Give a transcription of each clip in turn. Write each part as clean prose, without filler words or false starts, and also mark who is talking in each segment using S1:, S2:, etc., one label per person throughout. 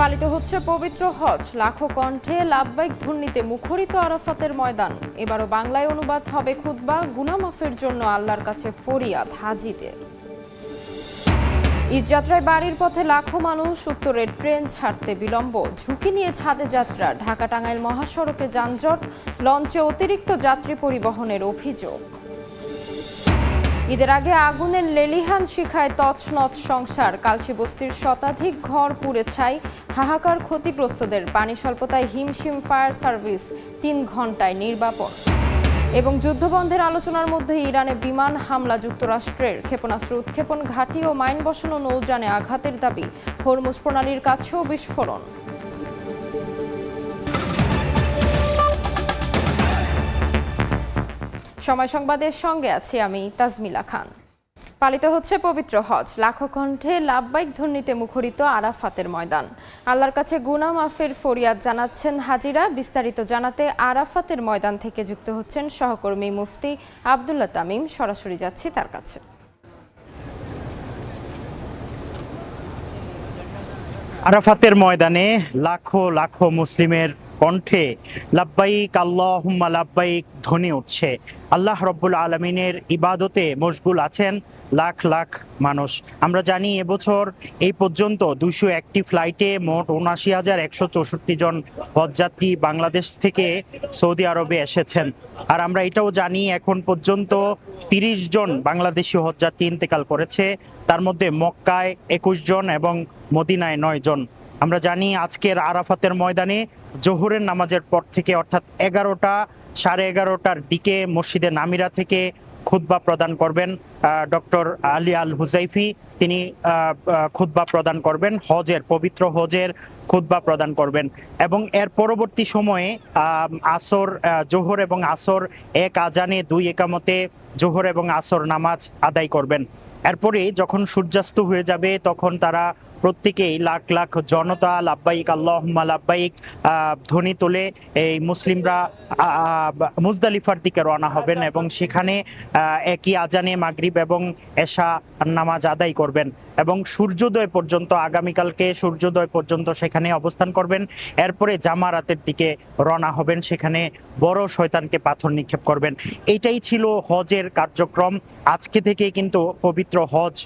S1: পালিত হচ্ছে পবিত্র হজ, লাখো কণ্ঠে লাব্বাইক ধ্বনিতে মুখরিত আরাফাতের ময়দান। এবারও বাংলায় অনুবাদ হবে খুতবা, গুনাহ মাফের জন্য আল্লাহর কাছে ফরিয়াদ হাজিদের। ঈদযাত্রায় বাড়ির পথে লাখো মানুষ, উত্তরের ট্রেন ছাড়তে বিলম্ব, ঝুঁকি নিয়ে ছাদে যাত্রা, ঢাকা টাঙ্গাইল মহাসড়কে যানজট, লঞ্চে অতিরিক্ত যাত্রী পরিবহনের অভিযোগ। ঈদের আগে আগুনের লেলিহান শিখায় তছনছ সংসার, কালশীবস্তির শতাধিক ঘর পুড়ে ছাই, হাহাকার ক্ষতিগ্রস্তদের। পানি স্বল্পতায় হিমশিম ফায়ার সার্ভিস, ৩ ঘন্টায় নির্বাপন। এবং যুদ্ধবন্ধের আলোচনার মধ্যে ইরানে বিমান হামলা, যুক্তরাষ্ট্রের ক্ষেপণাস্ত্র উৎক্ষেপণ ঘাঁটি ও মাইন বসানো নৌযানে আঘাতের দাবি, হরমুজ প্রণালীর কাছেও বিস্ফোরণ। সময় সংবাদের সঙ্গে আছি আমি তাজমিলা খান। পালিত হচ্ছে পবিত্র হজ, লাখো কণ্ঠে লাব্বাইক ধ্বনিতে মুখরিত আরাফাতের ময়দান। আল্লাহর কাছে গুনাহ মাফের ফরিয়াদ জানাচ্ছেন হাজিরা। বিস্তারিত জানাতে আরাফাতের ময়দান থেকে যুক্ত হচ্ছেন সহকর্মী মুফতি আব্দুল্লাহ তামিম। সরাসরি যাচ্ছি তার কাছে।
S2: আরাফাতের ময়দানে লাখো লাখো মুসলিমের কণ্ঠে লাব্বাইক আল্লাহুম্মা লাব্বাইক ধ্বনি উঠছে। আল্লাহ রব্বুল আলমিনের ইবাদতে মশগুল আছেন লাখ লাখ মানুষ। আমরা জানি এবছর এই পর্যন্ত 201টি ফ্লাইটে মোট ৭৯,১৬৪ জন হজযাত্রী বাংলাদেশ থেকে সৌদি আরবে এসেছেন। আর আমরা এটাও জানি এখন পর্যন্ত ৩০ জন বাংলাদেশি হজযাত্রী ইন্তেকাল করেছে, তার মধ্যে মক্কায় ২১ জন এবং মদিনায় ৯ জন। আমরা জানি আজকের আরাফাতের ময়দানে জোহরের নামাজের পর থেকে অর্থাৎ 11টা সাড়ে 11টার দিকে মসজিদে নামিরা থেকে খুতবা প্রদান করবেন ডক্টর আলী আল হুজাইফি। তিনি খুতবা প্রদান করবেন, পবিত্র হজের খুতবা প্রদান করবেন এবং এর পরবর্তী সময়ে আসর, জোহর এবং আসর এক আজানে ২ একামতে জোহর এবং আসর নামাজ আদায় করবেন। এরপরে যখন সূর্যাস্ত হয়ে যাবে তখন তারা প্রত্যেকেই লাখ লাখ জনতা লাব্বাইক আল্লাহুম্মা লাব্বাইক ধ্বনি তোলে এই মুসলিমরা মুজদালিফার দিকে রওনা হবেন এবং সেখানে একই আজানে মাগরিব এবং এশা নামাজ আদায় করবেন এবং সূর্যোদয় পর্যন্ত, আগামীকালকে সূর্যোদয় পর্যন্ত সেখানে অবস্থান করবেন। এরপরে জামারাতের দিকে রওনা হবেন, সেখানে বড় শয়তানকে পাথর নিক্ষেপ করবেন। এইটাই ছিল হজের কার্যক্রম। আজকে থেকে কিন্তু পবিত্র হজ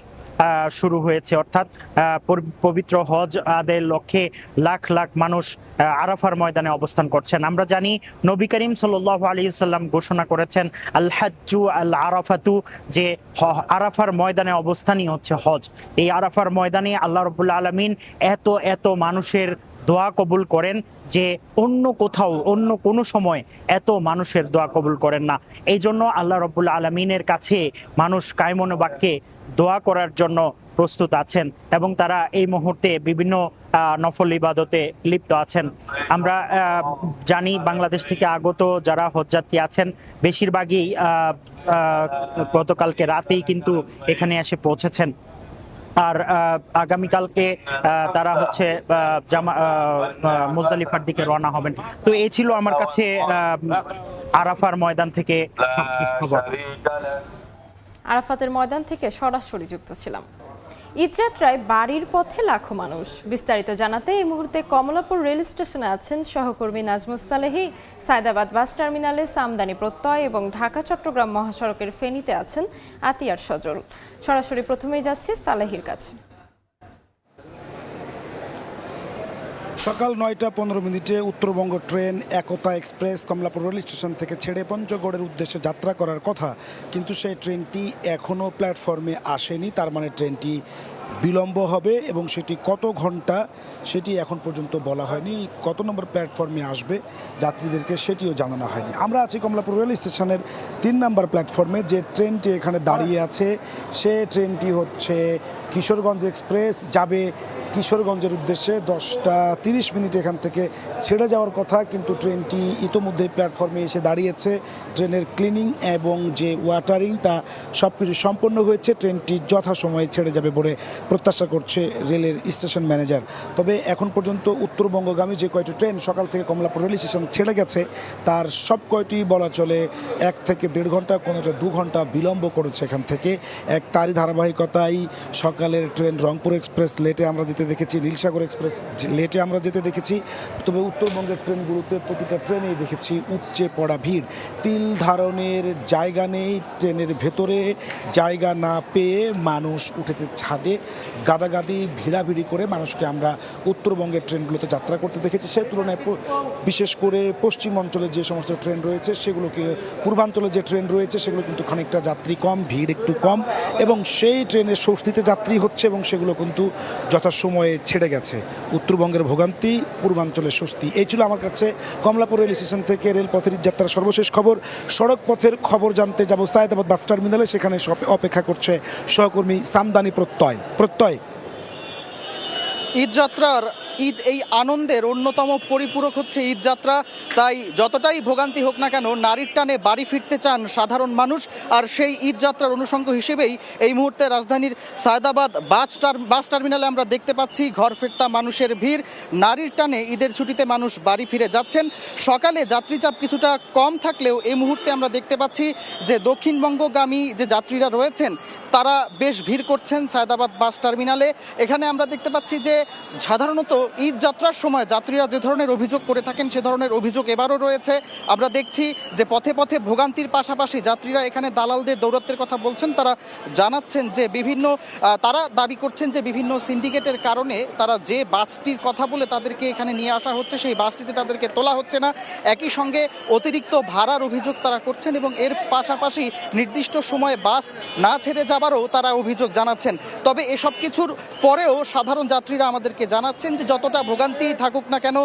S2: শুরু হয়েছে, অর্থাৎ পবিত্র হজ আদায়ের লক্ষ্যে লাখ লাখ মানুষ আরাফার ময়দানে অবস্থান করছেন। আমরা জানি নবী করিম সাল্লাল্লাহু আলাইহি ওয়াসাল্লাম ঘোষণা করেছেন আল হাজ্জু আল আরাফাতু, যে আরাফার ময়দানে অবস্থানই হচ্ছে হজ। এই আরাফার ময়দানে আল্লাহ রাব্বুল আলামিন এত মানুষের দোয়া কবুল করেন যে অন্য কোথাও অন্য কোনো সময় এত মানুষের দোয়া কবুল করেন না। এই জন্য আল্লাহ রাব্বুল আলামিনের কাছে মানুষ কায়মনে বাক্যে দোয়া করার জন্য প্রস্তুত আছেন এবং তারা এই মুহূর্তে বিভিন্ন নফল ইবাদতে লিপ্ত আছেন। আমরা জানি বাংলাদেশ থেকে আগত যারা হজযাত্রী আছেন বেশিরভাগই গতকালকে রাতেই কিন্তু এখানে এসে পৌঁছেছেন। আর আগামীকালকে তারা হচ্ছে মুজদালিফার দিকে রওনা হবেন। তো এই ছিল আমার কাছে আরাফার ময়দান থেকে সবশেষ খবর।
S1: আরাফাতের ময়দান থেকে সরাসরি যুক্ত ছিলাম। ঈদযাত্রায় বাড়ির পথে লাখো মানুষ। বিস্তারিত জানাতে এই মুহূর্তে কমলাপুর রেল স্টেশনে আছেন সহকর্মী নাজমুস সালেহী, সায়দাবাদ বাস টার্মিনালে সামদানি প্রত্যয় এবং ঢাকা চট্টগ্রাম মহাসড়কের ফেনীতে আছেন আতিয়ার সজল। সরাসরি প্রথমেই যাচ্ছি সালেহীর কাছে।
S3: সকাল ৯টা ১৫ মিনিটে উত্তরবঙ্গ ট্রেন একতা এক্সপ্রেস কমলাপুর রেল স্টেশন থেকে ছেড়ে পঞ্চগড়ের উদ্দেশ্যে যাত্রা করার কথা, কিন্তু সেই ট্রেনটি এখনও প্ল্যাটফর্মে আসেনি। তার মানে ট্রেনটি বিলম্ব হবে এবং সেটি কত ঘন্টা সেটি এখন পর্যন্ত বলা হয়নি। কত নম্বর প্ল্যাটফর্মে আসবে যাত্রীদেরকে সেটিও জানানো হয়নি। আমরা আছি কমলাপুর রেল স্টেশনের ৩ নম্বর প্ল্যাটফর্মে। যে ট্রেনটি এখানে দাঁড়িয়ে আছে সে ট্রেনটি হচ্ছে কিশোরগঞ্জ এক্সপ্রেস, যাবে কিশোরগঞ্জের উদ্দেশ্যে। 10টা 30 মিনিট এখান থেকে ছেড়ে যাওয়ার কথা, কিন্তু ট্রেনটি ইতোমধ্যেই প্ল্যাটফর্মে এসে দাঁড়িয়েছে। ট্রেনের ক্লিনিং এবং যে ওয়াটারিং তা সব কিছু সম্পন্ন হয়েছে। ট্রেনটি যথাসময়ে ছেড়ে যাবে বলে প্রত্যাশা করছে রেলের স্টেশন ম্যানেজার। তবে এখন পর্যন্ত উত্তরবঙ্গগামী যে কয়টি ট্রেন সকাল থেকে কমলাপুর রেল স্টেশন ছেড়ে গেছে তার সব কয়টি বলা চলে 1 থেকে 1.5 ঘন্টা, কোনোটা 2 ঘন্টা বিলম্ব করেছে এখান থেকে। তারই ধারাবাহিকতায় সকালের ট্রেন রংপুর এক্সপ্রেস লেটে আমরা যেতে দেখেছি, নীলসাগর এক্সপ্রেস লেটে আমরা যেতে দেখেছি। তবে উত্তরবঙ্গের ট্রেনগুলোতে প্রতিটা ট্রেনেই দেখেছি উপচে পড়া ভিড়। তিল ধারণের জায়গা নেই, ট্রেনের ভেতরে জায়গা না পেয়ে মানুষ উঠেছে ছাদে, গাদাগাদি ভিড়াভিড়ি করে মানুষকে আমরা উত্তরবঙ্গের ট্রেনগুলোতে যাত্রা করতে দেখেছি। সে তুলনায় বিশেষ করে পশ্চিম অঞ্চলে যে সমস্ত ট্রেন রয়েছে সেগুলোকে, পূর্বাঞ্চলে যে ট্রেন রয়েছে সেগুলো কিন্তু খানিকটা যাত্রী কম, ভিড় একটু কম, এবং সেই ট্রেনের স্বস্তিতে যাত্রী হচ্ছে এবং সেগুলো কিন্তু যথাসময়ে ছেড়ে গেছে। উত্তরবঙ্গের ভোগান্তি, পূর্বাঞ্চলের স্বস্তি। এই ছিল আমার কাছে কমলাপুর রেল স্টেশন থেকে রেলপথের যাত্রার সর্বশেষ খবর। সড়ক পথের খবর জানতে যাব সায়েদাবাদ বাস টার্মিনালে, সেখানে অপেক্ষা করছে সহকর্মী সামদানি প্রত্যয়।
S4: ঈদ এই আনন্দের অন্যতম পরিপূরক হচ্ছে ঈদযাত্রা। তাই যতটাই ভোগান্তি হোক না কেন, নারীর টানে বাড়ি ফিরতে চান সাধারণ মানুষ। আর সেই ঈদযাত্রার অনুষঙ্গ হিসেবেই এই মুহূর্তে রাজধানীর সায়েদাবাদ বাস টার্মিনালে আমরা দেখতে পাচ্ছি ঘর ফেরতা মানুষের ভিড়। নারীর টানে ঈদের ছুটিতে মানুষ বাড়ি ফিরে যাচ্ছেন। সকালে যাত্রীচাপ কিছুটা কম থাকলেও এই মুহূর্তে আমরা দেখতে পাচ্ছি যে দক্ষিণবঙ্গগামী যে যাত্রীরা রয়েছেন তারা বেশ ভিড় করছেন সায়েদাবাদ বাস টার্মিনালে। এখানে আমরা দেখতে পাচ্ছি যে সাধারণত ঈদ যাত্রার সময় যাত্রীরা যে ধরনের অভিযোগ করে থাকেন সে ধরনের অভিযোগ এবারও রয়েছে। আমরা দেখছি যে পথে পথে ভোগান্তির পাশাপাশি যাত্রীরা এখানে দালালদের দৌরাত্মের কথা বলছেন। তারা জানাচ্ছেন যে তারা দাবি করছেন যে বিভিন্ন সিন্ডিকেটের কারণে তারা যে বাসটির কথা বলে তাদেরকে এখানে নিয়ে আসা হচ্ছে সেই বাসটিতে তাদেরকে তোলা হচ্ছে না। একই সঙ্গে অতিরিক্ত ভাড়ার অভিযোগ তারা করছেন এবং এর পাশাপাশি নির্দিষ্ট সময়ে বাস না ছেড়ে যাবারও তারা অভিযোগ জানাচ্ছেন। তবে এসব কিছুর পরেও সাধারণ যাত্রীরা আমাদেরকে জানাচ্ছেন যে যতটা ভোগান্তি থাকুক না কেন,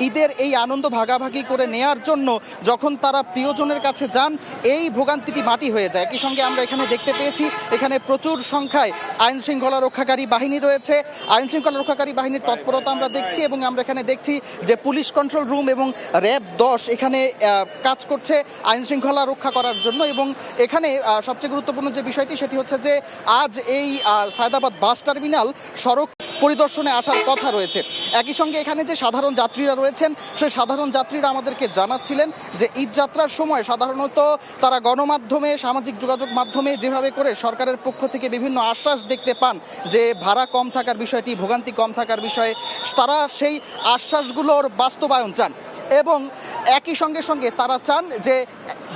S4: ঈদের এই আনন্দ ভাগাভাগি করে নেয়ার জন্য যখন তারা প্রিয়জনের কাছে যান এই ভোগান্তিটি মাটি হয়ে যায়। একই সঙ্গে আমরা এখানে দেখতে পেয়েছি এখানে প্রচুর সংখ্যায় আইন শৃঙ্খলা রক্ষাকারী বাহিনী রয়েছে। আইন শৃঙ্খলা রক্ষাকারী বাহিনীর তৎপরতা আমরা দেখছি এবং আমরা এখানে দেখছি যে পুলিশ কন্ট্রোল রুম এবং র্যাব 10 এখানে কাজ করছে আইন শৃঙ্খলা রক্ষা করার জন্য। এবং এখানে সবচেয়ে গুরুত্বপূর্ণ যে বিষয়টি সেটি হচ্ছে যে আজ এই সায়েদাবাদ বাস টার্মিনাল সড়ক পরিদর্শনে আসার কথা রয়েছে। একই সঙ্গে এখানে যে সাধারণ যাত্রীরা রয়েছেন সেই সাধারণ যাত্রীরা আমাদেরকে জানাচ্ছিলেন যে ঈদযাত্রার সময় সাধারণত তারা গণমাধ্যমে, সামাজিক যোগাযোগ মাধ্যমে যেভাবে করে সরকারের পক্ষ থেকে বিভিন্ন আশ্বাস দেখতে পান যে ভাড়া কম থাকার বিষয়টি, ভোগান্তি কম থাকার বিষয়ে, তারা সেই আশ্বাসগুলোর বাস্তবায়ন চান। এবং একই সঙ্গে তারা চান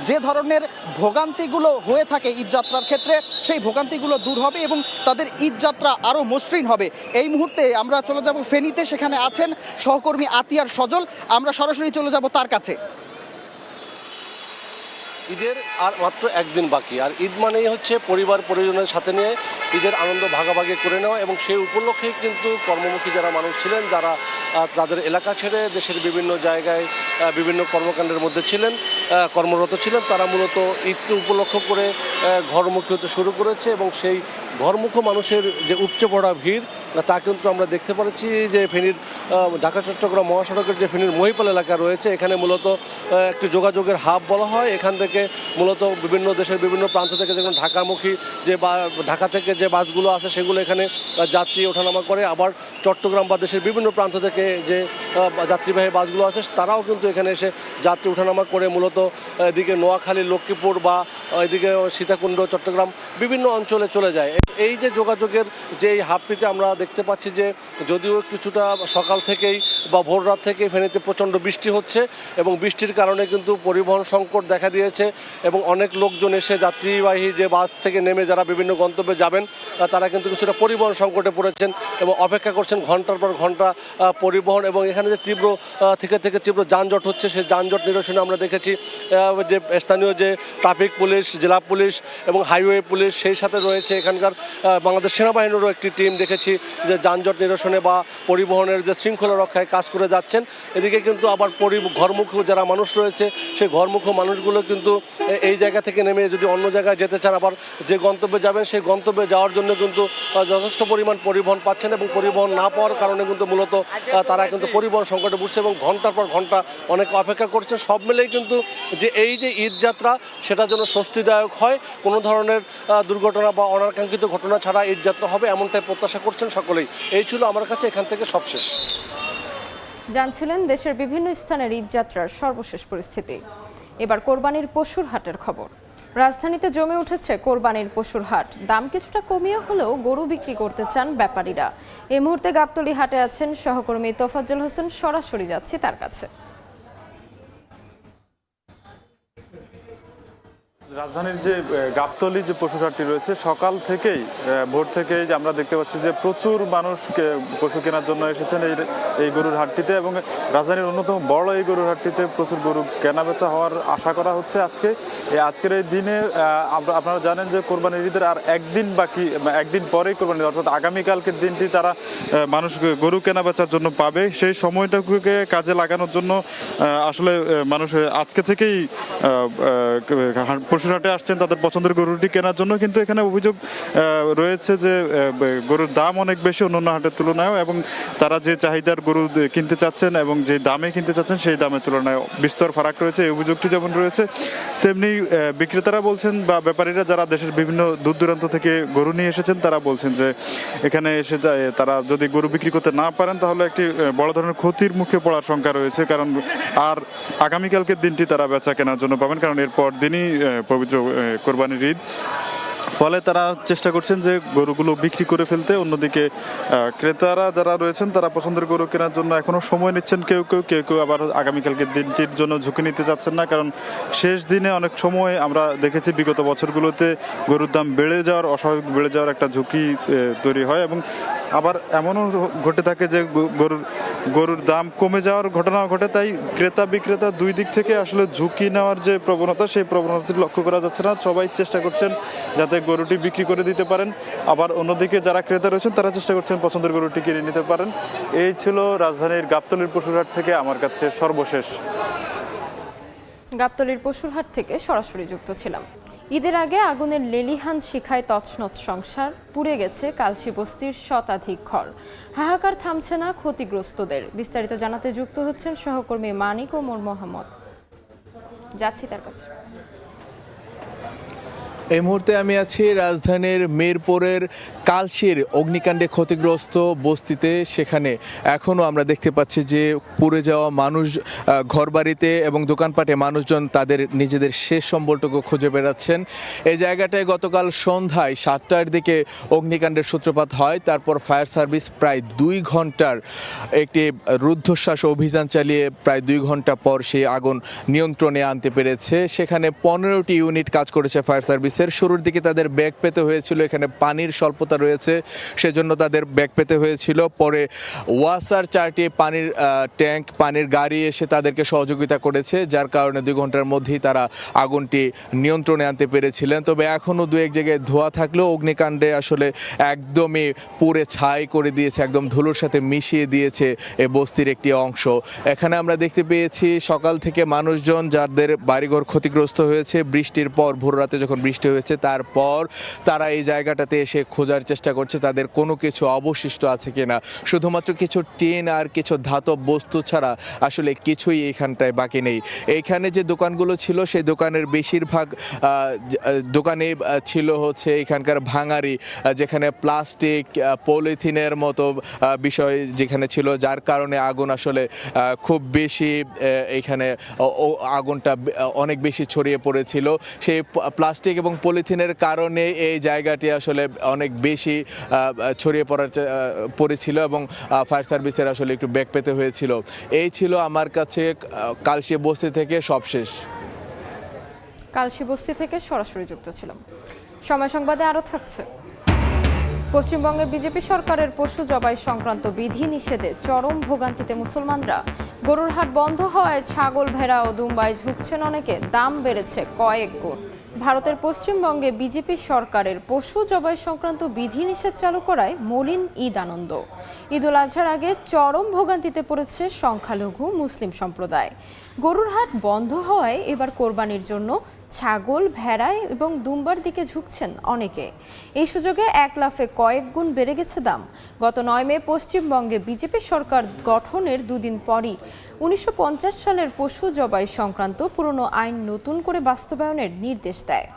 S4: যে ধরনের ভোগান্তিগুলো হয়ে থাকে ঈদযাত্রার ক্ষেত্রে সেই ভোগান্তিগুলো দূর হবে এবং তাদের ঈদযাত্রা আরও মসৃণ হবে। এই মুহূর্তে আমরা চলে যাব ফেনীতে, সেখানে আছেন সহকর্মী আতিয়ার সজল। আমরা সরাসরি চলে যাব তার কাছে।
S5: ঈদের আর মাত্র একদিন বাকি, আর ঈদ মানেই হচ্ছে পরিবার পরিজনের সাথে নিয়ে ঈদের আনন্দ ভাগাভাগি করে নেওয়া। এবং সেই উপলক্ষেই কিন্তু কর্মমুখী যারা মানুষ ছিলেন, যারা তাদের এলাকা ছেড়ে দেশের বিভিন্ন জায়গায় বিভিন্ন কর্মকাণ্ডের মধ্যে ছিলেন, কর্মরত ছিলেন, তারা মূলত ঈদকে উপলক্ষ করে ঘরমুখী হতে শুরু করেছে। এবং সেই ঘরমুখী মানুষের যে উপচে পড়া ভিড় তা কিন্তু আমরা দেখতে পাচ্ছি যে ফেনীর ঢাকা চট্টগ্রাম মহাসড়কের যে ফেনীর মহিপাল এলাকা রয়েছে এখানে মূলত একটি যোগাযোগের হাব বলা হয়। এখান থেকে মূলত বিভিন্ন দেশের বিভিন্ন প্রান্ত থেকে যেমন ঢাকামুখী ঢাকা থেকে যে বাসগুলো আছে সেগুলো এখানে যাত্রী ওঠানামা করে। আবার চট্টগ্রাম বা দেশের বিভিন্ন প্রান্ত থেকে যে যাত্রীবাহী বাসগুলো আছে তারাও কিন্তু এখানে এসে যাত্রী ওঠানামা করে মূলত এদিকে নোয়াখালী, লক্ষ্মীপুর বা এদিকে সীতাকুণ্ড, চট্টগ্রাম বিভিন্ন অঞ্চলে চলে যায়। এই যে যোগাযোগের যে এই হাবটিতে আমরা দেখতে পাচ্ছি যে যদিও কিছুটা সকাল থেকেই বা ভোর রাত থেকেই ফেনীতে প্রচণ্ড বৃষ্টি হচ্ছে এবং বৃষ্টির কারণে কিন্তু পরিবহন সংকট দেখা দিয়েছে এবং অনেক লোকজন এসে যাত্রীবাহী যে বাস থেকে নেমে যারা বিভিন্ন গন্তব্যে যাবেন তারা কিন্তু কিছুটা পরিবহন সংকটে পড়েছেন এবং অপেক্ষা করছেন ঘন্টার পর ঘন্টা পরিবহন। এবং এখানে যে তীব্র যানজট হচ্ছে সেই যানজট নিরসনে আমরা দেখেছি যে স্থানীয় যে ট্রাফিক পুলিশ, জেলা পুলিশ এবং হাইওয়ে পুলিশ, সেই সাথে রয়েছে এখানকার বাংলাদেশ সেনাবাহিনীরও একটি টিম দেখেছি যে যানজট নিরসনে বা পরিবহনের যে শৃঙ্খলা রক্ষায় কাজ করে যাচ্ছেন। এদিকে কিন্তু আবার ঘরমুখী যারা মানুষ রয়েছে সেই ঘরমুখী মানুষগুলো কিন্তু এই জায়গা থেকে নেমে যদি অন্য জায়গায় যেতে চান, আবার যে গন্তব্যে যাবেন সেই গন্তব্যে যাওয়ার জন্য কিন্তু যথেষ্ট পরিমাণ পরিবহন পাচ্ছেন এবং পরিবহন না পাওয়ার কারণে কিন্তু মূলত তারা কিন্তু পরিবহন সংকটে বুঝছে এবং ঘন্টার পর ঘন্টা অনেক অপেক্ষা করছে। সব মিলেই কিন্তু যে এই যে ঈদযাত্রা সেটা যেন স্বস্তিদায়ক হয়, কোনো ধরনের দুর্ঘটনা বা অনাকাঙ্ক্ষিত ঘটনা ছাড়া ঈদযাত্রা হবে এমনটাই প্রত্যাশা করছেন সকলেই। এই ছিল আমার কাছে এখান থেকে সবশেষ।
S1: জানছিলেন দেশের বিভিন্ন স্থানের ঈদযাত্রার সর্বশেষ পরিস্থিতি। এবার কোরবানির পশুর হাটের খবর। রাজধানীতে জমে উঠেছে কোরবানির পশুর হাট। দাম কিছুটা কমিয়ে হলেও গরু বিক্রি করতে চান ব্যাপারীরা। এই মুহূর্তে গাবতলী হাটে আছেন সহকর্মী তোফাজ্জল হোসেন, সরাসরি যাচ্ছি তার কাছে।
S6: রাজধানীর যে গাবতলী যে পশু হাটটি রয়েছে, সকাল থেকেই ভোর থেকেই আমরা দেখতে পাচ্ছি যে প্রচুর মানুষ পশু কেনার জন্য এসেছেন এই গরুর হাটটিতে, এবং রাজধানীর অন্যতম বড় এই গরুর হাটটিতে প্রচুর গরু কেনাবেচা হওয়ার আশা করা হচ্ছে। আজকের এই দিনে আপনারা জানেন যে কোরবানির ঈদের আর একদিন পরেই কোরবানি, অর্থাৎ আগামীকালকের দিনটি তারা মানুষ গরু কেনাবেচার জন্য পাবে। সেই সময়টাকে কাজে লাগানোর জন্য আসলে মানুষ আজকে থেকেই পশু হাটে আসছেন তাদের পছন্দের গরুটি কেনার জন্য। কিন্তু এখানে অভিযোগ রয়েছে যে গরুর দাম অনেক বেশি অন্যান্য হাটের তুলনায়, এবং তারা যে চাহিদার গরু কিনতে চাচ্ছেন এবং যে দামে কিনতে চাচ্ছেন সেই দামের তুলনায় বিস্তর ফারাক রয়েছে। এই অভিযোগটি যেমন রয়েছে, তেমনি বিক্রেতারা বলছেন বা ব্যাপারীরা যারা দেশের বিভিন্ন দূর দূরান্ত থেকে গরু নিয়ে এসেছেন তারা বলছেন যে এখানে এসে তারা যদি গরু বিক্রি করতে না পারেন তাহলে একটি বড় ধরনের ক্ষতির মুখে পড়ার শঙ্কা রয়েছে, কারণ আর আগামীকালকের দিনটি তারা বেচা কেনার জন্য পাবেন, কারণ এরপর দিনই পবিত্র কোরবানির ঈদ। ফলে তারা চেষ্টা করছেন যে গরুগুলো বিক্রি করে ফেলতে। অন্যদিকে ক্রেতারা যারা রয়েছেন তারা পছন্দের গরু কেনার জন্য এখনো সময় নিচ্ছেন। কেউ কেউ আবার আগামীকালকের দিনটির জন্য ঝুঁকি নিতে চাচ্ছেন না, কারণ শেষ দিনে অনেক সময় আমরা দেখেছি বিগত বছরগুলোতে গরুর দাম অস্বাভাবিক বেড়ে যাওয়ার একটা ঝুঁকি তৈরি হয়, এবং আবার এমনও ঘটে থাকে যে গরুর দাম কমে যাওয়ার ঘটনাও ঘটে। তাই ক্রেতা বিক্রেতা দুই দিক থেকে আসলে ঝুঁকি নেওয়ার যে প্রবণতা, সেই প্রবণতাটি লক্ষ্য করা যাচ্ছে না। সবাই চেষ্টা করছেন যাতে গরুটি বিক্রি করে দিতে পারেন, আবার অন্যদিকে যারা ক্রেতা রয়েছেন তারা চেষ্টা করছেন পছন্দের গরুটি কিনে নিতে পারেন। এই ছিল রাজধানীর গাবতলীর পশুরহাট থেকে আমার কাছে সর্বশেষ।
S1: গাবতলীর পশুরহাট থেকে সরাসরি যুক্ত ছিলাম। ঈদের আগে আগুনের লেলিহান শিখায় তছনছ সংসার, পুড়ে গেছে কালশী বস্তির শতাধিক ঘর। হাহাকার থামছে না ক্ষতিগ্রস্তদের। বিস্তারিত জানাতে যুক্ত হচ্ছেন সহকর্মী মানিক ওমর মোহাম্মদ, যাচ্ছি তার কাছে।
S7: এই মুহূর্তে আমি আছি রাজধানীর মিরপুরের কালশীর অগ্নিকাণ্ডে ক্ষতিগ্রস্ত বস্তিতে। সেখানে এখনও আমরা দেখতে পাচ্ছি যে পুড়ে যাওয়া মানুষ, ঘরবাড়িতে এবং দোকানপাটে মানুষজন তাদের নিজেদের শেষ সম্বলটুকু খুঁজে বেড়াচ্ছেন। এই জায়গাটায় গতকাল সন্ধ্যায় 7টার দিকে অগ্নিকাণ্ডের সূত্রপাত হয়। তারপর ফায়ার সার্ভিস প্রায় 2 ঘন্টার একটি রুদ্ধশ্বাস অভিযান চালিয়ে প্রায় 2 ঘন্টা পর সেই আগুন নিয়ন্ত্রণে আনতে পেরেছে। সেখানে 15টি ইউনিট কাজ করেছে ফায়ার সার্ভিস। শুরুর দিকে তাদের ব্যাগ পেতে হয়েছিল, এখানে পানির স্বল্পতা রয়েছে সেজন্য তাদের ব্যাগ পেতে হয়েছিল। পরে ওয়াসার 4টি পানির ট্যাঙ্ক, পানির গাড়ি এসে তাদেরকে সহযোগিতা করেছে, যার কারণে 2 ঘন্টার মধ্যেই তারা আগুনটি নিয়ন্ত্রণে আনতে পেরেছিলেন। তবে এখনও 2-1 জায়গায় ধোঁয়া থাকলেও অগ্নিকাণ্ডে আসলে একদমই পুড়ে ছাই করে দিয়েছে, একদম ধুলোর সাথে মিশিয়ে দিয়েছে এই বস্তির একটি অংশ। এখানে আমরা দেখতে পেয়েছি সকাল থেকে মানুষজন যাদের বাড়িঘর ক্ষতিগ্রস্ত হয়েছে, বৃষ্টির পর ভোর রাতে যখন বৃষ্টি হয়েছে তারপর তারা এই জায়গাটাতে এসে খোঁজার চেষ্টা করছে তাদের কোনো কিছু অবশিষ্ট আছে কিনা। শুধুমাত্র কিছু টিন আর কিছু ধাতব বস্তু ছাড়া আসলে কিছুই এখানটায় বাকি নেই। এইখানে যে দোকানগুলো ছিল সেই দোকানের বেশিরভাগ দোকানে ছিল হচ্ছে এখানকার ভাঙারি, যেখানে প্লাস্টিক, পলিথিনের মতো বিষয় যেখানে ছিল, যার কারণে আগুন আসলে খুব বেশি এখানে আগুনটা অনেক বেশি ছড়িয়ে পড়েছিল। সেই প্লাস্টিক এবং পলিথিনের কারণে এই জায়গাটি আসলে অনেক বেশি ছড়িয়ে পড়েছিল এবং ফায়ার সার্ভিসের আসলে একটু ব্যাগ পেতে হয়েছিল। এই ছিল আমার কাছে কালশী বস্তি থেকে সবশেষ।
S1: কালশী বস্তি থেকে সরাসরি যুক্ত ছিলাম। সময় সংবাদে আরও থাকছে। পশ্চিমবঙ্গে বিজেপি সরকারের পশু জবাই সংক্রান্ত বিধি নিষেধে চরম ভোগান্তিতে মুসলমানরা। গরুর হাট বন্ধ হওয়ায় ছাগল, ভেড়া ও দুম্বায় ঝুঁকছেন অনেকে। দাম বেড়েছে কয়েক গুণ। ভারতের পশ্চিমবঙ্গে বিজেপি সরকারের পশু জবাই সংক্রান্ত বিধিনিষেধ চালু করায় মলিন ঈদ আনন্দ। ঈদুল আজহার আগে চরম ভোগান্তিতে পড়েছে সংখ্যালঘু মুসলিম সম্প্রদায়। গরুর হাট বন্ধ হওয়ায় এবার কোরবানির জন্য ছাগল, ভেড়া এবং দুম্বার দিকে ঝুঁকছেন অনেকে। এই সুযোগে এক লাফে কয়েক গুণ বেড়ে গেছে দাম। গত 9 মে পশ্চিমবঙ্গে বিজেপি সরকার গঠনের 2 দিন পরই 1950 সালের পশু জবাই সংক্রান্ত পুরনো আইন নতুন করে বাস্তবায়নের নির্দেশ দেয়।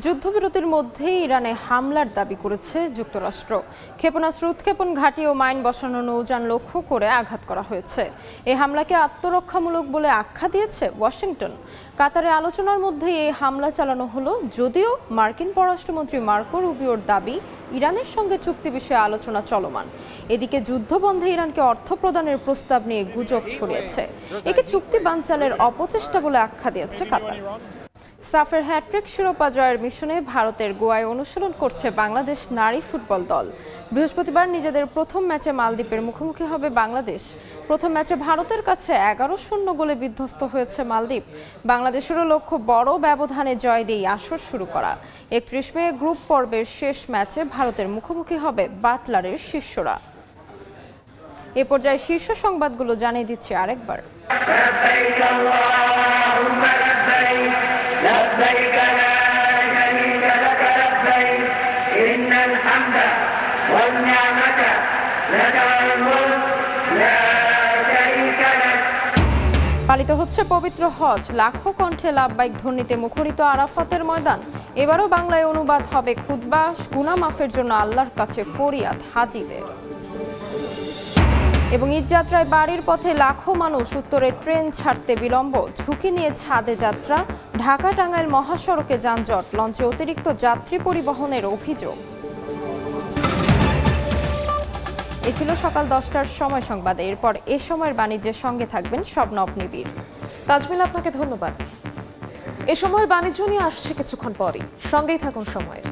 S1: যুদ্ধবিরতির মধ্যেই ইরানে হামলার দাবি করেছে যুক্তরাষ্ট্র। ক্ষেপণাস্ত্র উৎক্ষেপণ ঘাঁটি ও মাইন বসানো নৌযান লক্ষ্য করে আঘাত করা হয়েছে। এই হামলাকে আত্মরক্ষামূলক বলে আখ্যা দিয়েছে ওয়াশিংটন। কাতারে আলোচনার মধ্যে এই হামলা চালানো হলো, যদিও মার্কিন পররাষ্ট্রমন্ত্রী মার্কো রুবিওর দাবি ইরানের সঙ্গে চুক্তি বিষয়ে আলোচনা চলমান। এদিকে যুদ্ধবন্ধে ইরানকে অর্থ প্রদানের প্রস্তাব নিয়ে গুজব ছড়িয়েছে। একে চুক্তি বানচালের অপচেষ্টা বলে আখ্যা দিয়েছে কাতার। সাফের হ্যাট্রিক শিরোপা জয়ের মিশনে ভারতের গোয়ায় অনুশীলন করছে বাংলাদেশ নারী ফুটবল দল। বৃহস্পতিবার নিজেদের প্রথম ম্যাচে মালদ্বীপের মুখোমুখি হবে বাংলাদেশ। প্রথম ম্যাচে ভারতের কাছে 11-0 গোলে বিধ্বস্ত হয়েছে মালদ্বীপ। বাংলাদেশেরও লক্ষ্য বড় ব্যবধানে জয় দিয়ে আসর শুরু করা। 31 মে গ্রুপ পর্বের শেষ ম্যাচে ভারতের মুখোমুখি হবে বাটলারের শিষ্যরা। এ পর্যায়ে শীর্ষ সংবাদগুলো জানিয়ে দিচ্ছি আরেকবার। পালিত হচ্ছে পবিত্র হজ, লাখো কণ্ঠে লাব্বাইক ধ্বনিতে মুখরিত আরাফাতের ময়দান। এবারও বাংলায় অনুবাদ হবে খুতবা, গুনাহ মাফের জন্য আল্লাহর কাছে ফরিয়াদ হাজিদের। এবং ঈদযাত্রায় বাড়ির পথে লাখো মানুষ, উত্তরে ট্রেন ছাড়তে বিলম্ব, ঝুঁকি নিয়ে ছাদে যাত্রা। ঢাকা টাঙ্গাইল মহাসড়কে যানজট, লঞ্চে অতিরিক্ত যাত্রী পরিবহনের অভিযোগ। এ ছিল সকাল 10টার সময় সংবাদ। এরপর এ সময়ের বাণিজ্যের সঙ্গে থাকবেন শবনব নিবিড়।
S8: তাজমিল, আপনাকে ধন্যবাদ। এ সময়ের বাণিজ্য নিয়ে আসছে কিছুক্ষণ পরই, সঙ্গেই থাকুন সময়ের।